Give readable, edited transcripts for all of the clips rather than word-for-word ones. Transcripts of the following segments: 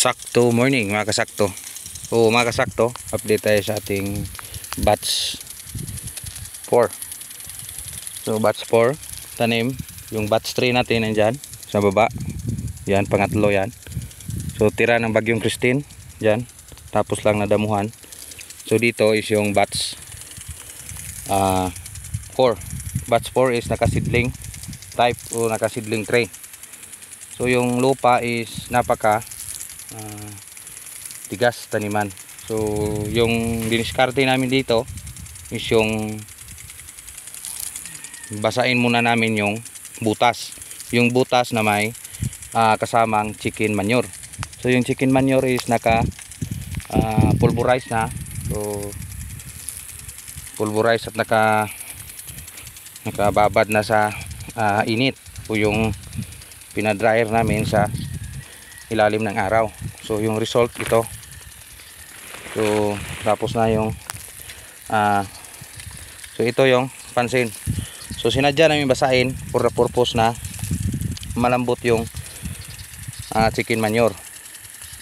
Sakto morning mga kasakto. Mga kasakto, update tayo sa ating batch 4. So batch 4, tanim. Yung batch 3 natin nandyan sa baba. Yan, pangatlo yan. So tira ng bagyong Christine, yan. Tapos lang nadamuhan. So dito is yung batch 4. Batch 4 is nakasidling type o nakasidling tray. So yung lupa is napaka tigas taniman. So yung diniskarte namin dito is yung basain muna namin yung butas. Yung butas na may kasamang chicken manure. So yung chicken manure is naka pulverize na. So pulverize at nakababad na sa init o yung pinadryer namin sa ilalim ng araw. So yung result ito. So tapos na yung so ito yung pansin. So sinadya namin basahin for the purpose na malambot yung chicken manure.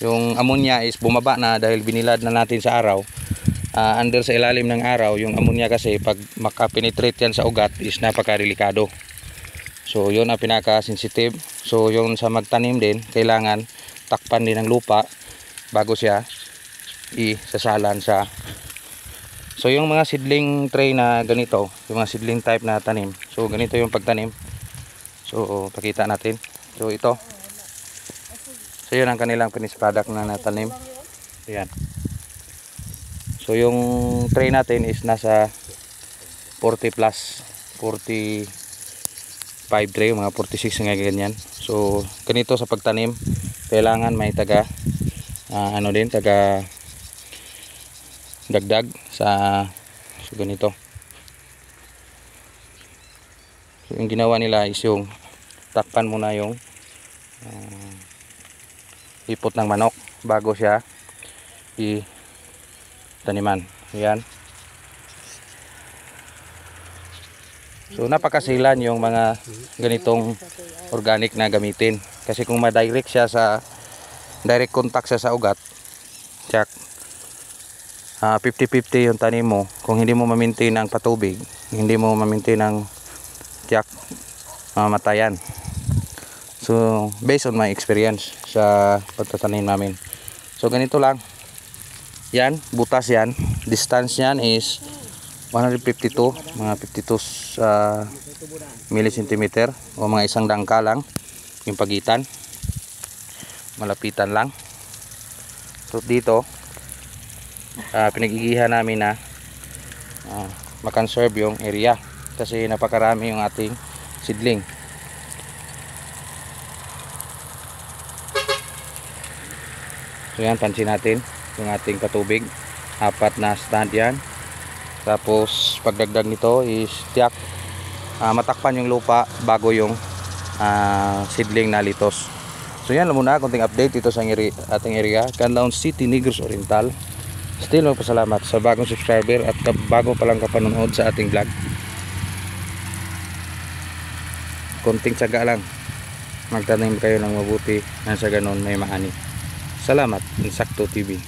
Yung ammonia is bumaba na dahil binilad na natin sa araw. Under sa ilalim ng araw, yung ammonia kasi pag makapenetrate yan sa ugat is napakadelikado. So yun ang pinaka-sensitive. So yung sa magtanim din, kailangan takpan din ng lupa bago siya isasalan sa. So yung mga seedling tray na ganito, yung mga seedling type na tanim. So ganito yung pagtanim. So pakita natin. So ito. So yun ang kanilang finished product na natanim. Ayan. So yung tray natin is nasa 40 plus 45 tray, mga 46 nga ganyan. So ganito sa pagtanim, kailangan may taga taga dagdag sa so ganito. So yung ginawa nila is yung takpan muna yung ipot ng manok bago siya taniman. Ayan. So napakasilan yung mga ganitong organic na gamitin. Kasi kung ma-direct siya sa direct contact siya sa ugat, check 50-50 yung tanim mo. Kung hindi mo ma-maintain ang patubig, hindi mo ma-maintain ang tiyak, matayan. So based on my experience sa pagtatanim namin. So ganito lang. Yan, butas yan. Distance yan is 152, mga 52 millisentimeter o mga isang dangka lang yung pagitan. Malapitan lang. So dito pinag-igihan namin na makonserve yung area kasi napakarami yung ating seedling. So yan, pansin natin yung ating patubig, 4 na stand yan. Tapos pagdagdag nito is tiyak matakpan yung lupa bago yung seedling na litos. So yan lang muna, konting update dito sa ating area, Canlaon City, Negros Oriental. Still magpasalamat sa bagong subscriber at bago pa lang kapanonood sa ating vlog. Konting tsaga lang, magtanim kayo ng mabuti, nang sa ganun may maani. Salamat, Insakto TV.